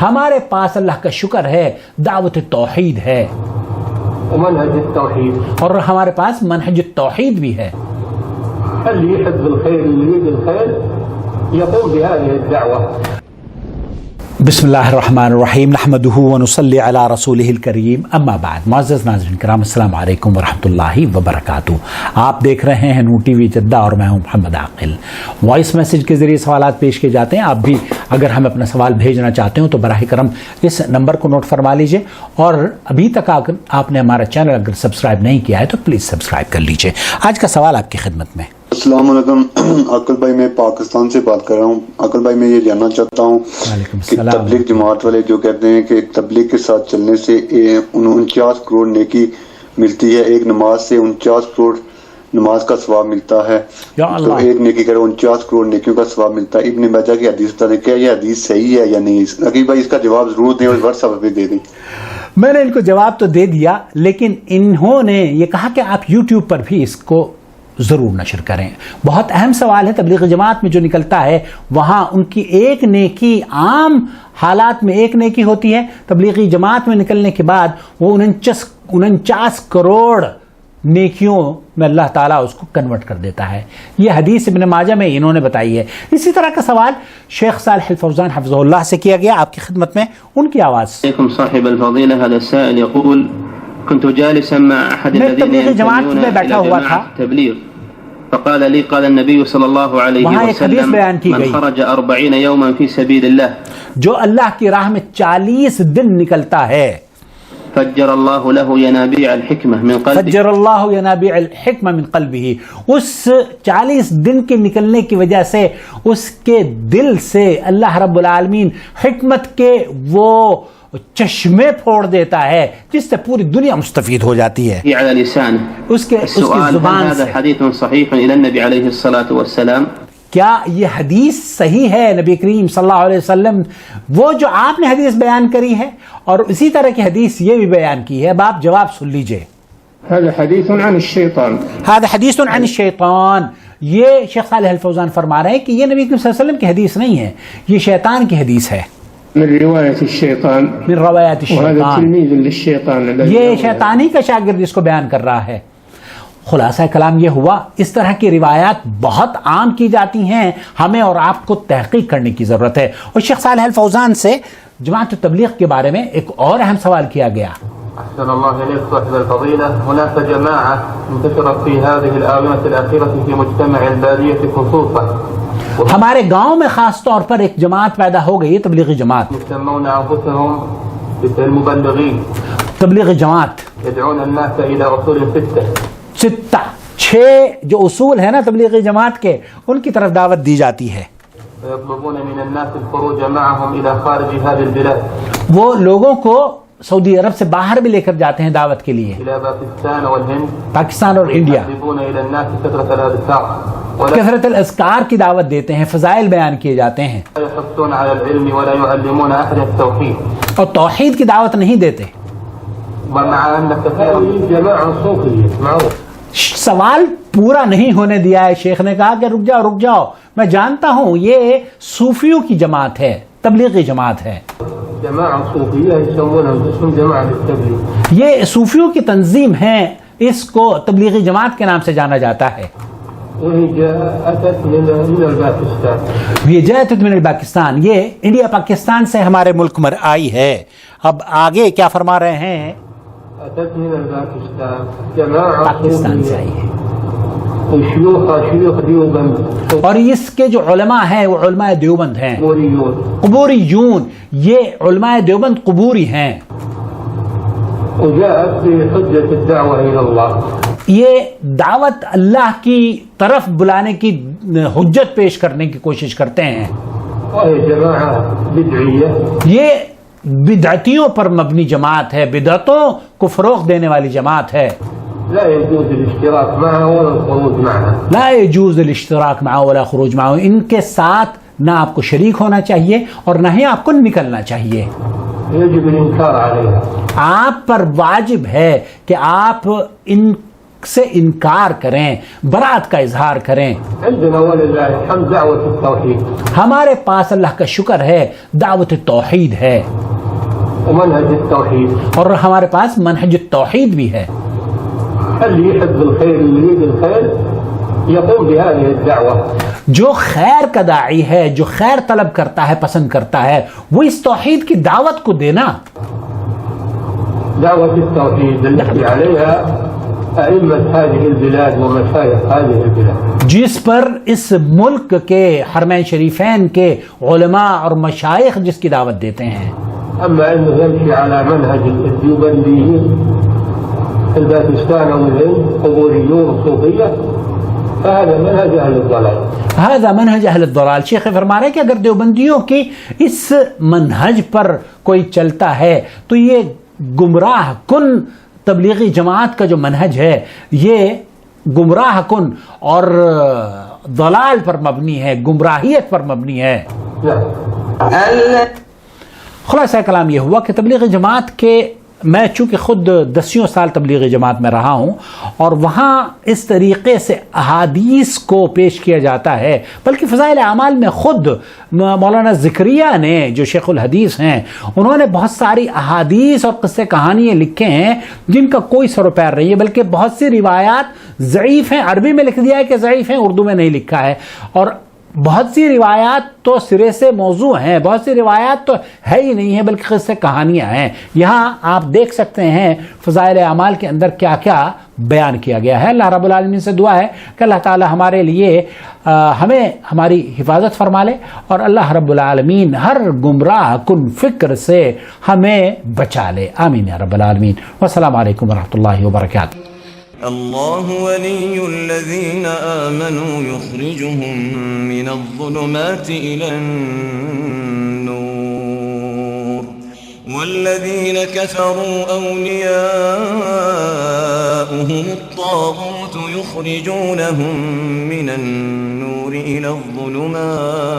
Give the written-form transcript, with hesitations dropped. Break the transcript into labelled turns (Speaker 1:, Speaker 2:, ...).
Speaker 1: ہمارے پاس اللہ کا شکر ہے دعوت توحید ہے
Speaker 2: ومنهج التوحید،
Speaker 1: اور ہمارے پاس منہج التوحید بھی ہے.
Speaker 2: اللي يحب الخير اللي يريد الخير يقوم بهذه الدعوة.
Speaker 1: بسم اللہ الرحمن الرحیم نحمده ونصلی علی رسولہ الکریم اما بعد. معزز ناظرین کرام السلام علیکم ورحمۃ اللہ وبرکاتہ. آپ دیکھ رہے ہیں نور ٹی وی جدہ اور میں ہوں محمد عاقل. وائس میسج کے ذریعے سوالات پیش کیے جاتے ہیں. آپ بھی اگر ہمیں اپنا سوال بھیجنا چاہتے ہوں تو براہ کرم اس نمبر کو نوٹ فرما لیجئے، اور ابھی تک آپ نے ہمارا چینل اگر سبسکرائب نہیں کیا ہے تو پلیز سبسکرائب کر لیجئے. آج کا سوال آپ کی خدمت میں.
Speaker 3: السلام علیکم عاقل بھائی، میں پاکستان سے بات کر رہا ہوں. عاقل بھائی میں یہ جاننا چاہتا ہوں کہ تبلیغ جماعت والے جو کہتے ہیں کہ تبلیغ کے ساتھ چلنے سے 49 کروڑ نیکی ملتی ہے، ایک نماز سے 49 کروڑ نماز کا ثواب ملتا ہے، تو ایک نیکی کرے 49 کروڑ نیکیوں کا ثواب ملتا ہے. ابن ماجہ کی حدیث بتا دیں کیا یہ حدیث صحیح ہے یا نہیں؟ عقیل بھائی اس کا جواب ضرور دیں اور واٹس ایپ پہ دے دیں.
Speaker 1: میں نے ان کو جواب تو دے دیا، لیکن انہوں نے یہ کہا کہ آپ یوٹیوب پر بھی اس کو ضرور نشر کریں. بہت اہم سوال ہے. تبلیغ جماعت میں جو نکلتا ہے وہاں ان کی ایک نیکی عام حالات میں ایک نیکی ہوتی ہے، تبلیغی جماعت میں نکلنے کے بعد وہ 49 کروڑ نیکیوں میں اللہ تعالیٰ اس کو کنورٹ کر دیتا ہے. یہ حدیث ابن ماجہ میں انہوں نے بتائی ہے. اسی طرح کا سوال شیخ صالح الفوزان حفظہ اللہ سے کیا گیا، آپ کی خدمت میں ان کی آواز.
Speaker 4: صاحب الفضيلة هذا السائل يقول كنت جالسا مع أحد الذين ينتمون إلى جماعة التبليغ فقال لي قال النبي صلى الله عليه وسلم من خرج 40 يوما في سبيل الله،
Speaker 1: جو اللہ کی راہ میں 40 دن نکلتا ہے،
Speaker 4: فجر الله له ينابيع الحكمة من قلبه،
Speaker 1: فجر اللہ ينابيع الحکمہ من قلبه. اس 40 دن کے نکلنے کی وجہ سے اس کے دل سے اللہ رب العالمین حکمت کے وہ چشمے پھوڑ دیتا ہے جس سے پوری دنیا مستفید ہو جاتی ہے.
Speaker 4: على لسانه
Speaker 1: اس کی زبان سے.
Speaker 4: هذا حديث صحيح الى النبي عليه الصلاة والسلام،
Speaker 1: کیا یہ حدیث صحیح ہے نبی کریم صلی اللہ علیہ وسلم وہ جو آپ نے حدیث بیان کری ہے؟ اور اسی طرح کی حدیث یہ بھی بیان کی ہے. اب آپ جواب سن لیجئے.
Speaker 2: هذا حديث عن الشيطان،
Speaker 1: هذا حدیث عن الشیطان. یہ شیخ صالح الفوزان فرما رہے ہیں کہ یہ نبی کریم صلی اللہ علیہ وسلم کی حدیث نہیں ہے، یہ شیطان کی حدیث ہے.
Speaker 2: من رواية الشيطان،
Speaker 1: من روایت
Speaker 2: وهذا
Speaker 1: الشیطان.
Speaker 2: تلميذ للشيطان،
Speaker 1: یہ شیطانی کا شاگرد اس کو بیان کر رہا ہے. خلاصہ کلام یہ ہوا، اس طرح کی روایات بہت عام کی جاتی ہیں، ہمیں اور آپ کو تحقیق کرنے کی ضرورت ہے. اور شیخ صالح الفوزان سے جماعت تبلیغ کے بارے میں ایک اور اہم سوال کیا گیا.
Speaker 2: أحسن الله إليك صاحب الفضيلة. هناك جماعة انتشرت في هذه الآونة الأخيرة في مجتمع البادية خصوصا،
Speaker 1: ہمارے گاؤں میں خاص طور پر ایک جماعت پیدا ہو گئی ہے، تبلیغی جماعت.
Speaker 2: يسمون أنفسهم بالمبلغين،
Speaker 1: تبلیغی جماعت
Speaker 2: يدعون الناس إلى أصول 6.
Speaker 1: 6 جو اصول ہیں نا تبلیغی جماعت کے، ان کی طرف دعوت دی جاتی ہے.
Speaker 2: ويطلبون من الناس الخروج معهم إلى خارج هذه البلاد،
Speaker 1: وہ لوگوں کو سعودی عرب سے باہر بھی لے کر جاتے ہیں دعوت کے لیے،
Speaker 2: إلى باكستان والهند،
Speaker 1: پاکستان اور انڈیا.
Speaker 2: يحببون إلى الناس كثرة الأذكار
Speaker 1: کثرت الاذکار کی دعوت دیتے ہیں، فضائل بیان کیے جاتے ہیں،
Speaker 2: ولا يحثون على العلم ولا يعلمون أحد التوحيد.
Speaker 1: اور توحید کی دعوت نہیں دیتے.
Speaker 2: ومع أن كثيرا من جماعة صوفية معروف.
Speaker 1: سوال پورا نہیں ہونے دیا ہے. شیخ نے کہا کہ رک جاؤ، میں جانتا ہوں یہ صوفیوں کی جماعت ہے، تبلیغی جماعت ہے.
Speaker 2: جماعة صوفية يسمون أنفسهم جماعة التبليغ.
Speaker 1: یہ صوفیوں کی تنظیم ہے، اس کو تبلیغی جماعت کے نام سے جانا جاتا ہے.
Speaker 2: وهي أتت من الباكستان.
Speaker 1: یہ جاءت من الباکستان، یہ انڈیا پاکستان سے ہمارے ملک میں آئی ہے. اب آگے کیا فرما رہے ہیں؟
Speaker 2: أتت من الباكستان جماعة
Speaker 1: پاکستان سے آئی ہے،
Speaker 2: شيوخ دیوبند،
Speaker 1: اور اس کے جو علماء ہیں وہ علماء دیوبند ہیں،
Speaker 2: قبوريون.
Speaker 1: قبوریون. یہ علماء دیوبند قبوری ہیں.
Speaker 2: وجاءت بحجة الدعوة إلى الله،
Speaker 1: یہ دعوت اللہ کی طرف بلانے کی حجت پیش کرنے کی کوشش کرتے ہیں.
Speaker 2: وهي جماعة بدعية.
Speaker 1: یہ بدعتیوں پر مبنی جماعت ہے، بدعتوں کو فروغ دینے والی جماعت ہے.
Speaker 2: لا يجوز الاشتراك معها ولا الخروج معها.
Speaker 1: لا يجوز الاشتراک معه ولا خروج معه. ان کے ساتھ نہ آپ کو شریک ہونا چاہیے اور نہ ہی آپ کو نکلنا چاہیے.
Speaker 2: يجب الإنكار عليها.
Speaker 1: آپ پر واجب ہے کہ آپ ان سے انکار کریں، برات کا اظہار کریں.
Speaker 2: عندنا وللہ الحمد دعوت التوحید،
Speaker 1: ہمارے پاس اللہ کا شکر ہے دعوت توحید ہے،
Speaker 2: ومنهج التوحید،
Speaker 1: اور ہمارے پاس منہج التوحید بھی ہے.
Speaker 2: اللي يحب الخير يريد الخير يقوم بهذه الدعوة.
Speaker 1: جو خیر کا داعی ہے، جو خیر طلب کرتا ہے، پسند کرتا ہے، وہ اس توحید کی دعوت کو دینا.
Speaker 2: دعوة التوحید التي عليها أئمة هذه البلاد ومشايخ هذه البلاد،
Speaker 1: جس پر اس ملک کے حرمین شریفین کے علماء اور مشائخ جس کی دعوت دیتے ہیں.
Speaker 2: أما أنه يمشي على منهج الديوبنديين في الباكستان والهند قبوريون صوفية فهذا منهج أهل الضلال.
Speaker 1: هذا منہج اہل الضلال. شیخ فرما رہے کہ اگر دیوبندیوں کی اس منہج پر کوئی چلتا ہے تو یہ گمراہ کن تبلیغی جماعت کا جو منہج ہے یہ گمراہ کن اور ضلال پر مبنی ہے، گمراہیت پر مبنی ہے. خلاصہ کلام یہ ہوا کہ تبلیغی جماعت کے، میں چونکہ خود 10 سال تبلیغی جماعت میں رہا ہوں اور وہاں اس طریقے سے احادیث کو پیش کیا جاتا ہے، بلکہ فضائل اعمال میں خود مولانا زکریا نے جو شیخ الحدیث ہیں انہوں نے بہت ساری احادیث اور قصے کہانیاں لکھے ہیں جن کا کوئی سر و پیر نہیں ہے، بلکہ بہت سی روایات ضعیف ہیں. عربی میں لکھ دیا ہے کہ ضعیف ہیں، اردو میں نہیں لکھا ہے. اور بہت سی روایات تو سرے سے موضوع ہیں، بہت سی روایات تو ہے ہی نہیں ہیں بلکہ قصے کہانیاں ہیں. یہاں آپ دیکھ سکتے ہیں فضائل اعمال کے اندر کیا کیا بیان کیا گیا ہے. اللہ رب العالمین سے دعا ہے کہ اللہ تعالی ہمارے لیے ہمیں ہماری حفاظت فرما لے اور اللہ رب العالمین ہر گمراہ کن فکر سے ہمیں بچا لے. آمین یا رب العالمین. والسلام علیکم ورحمۃ اللہ وبرکاتہ.
Speaker 5: الله ولي الذين آمنوا يخرجهم من الظلمات إلى النور والذين كفروا أولياؤهم الطاغوت يخرجونهم من النور إلى الظلمات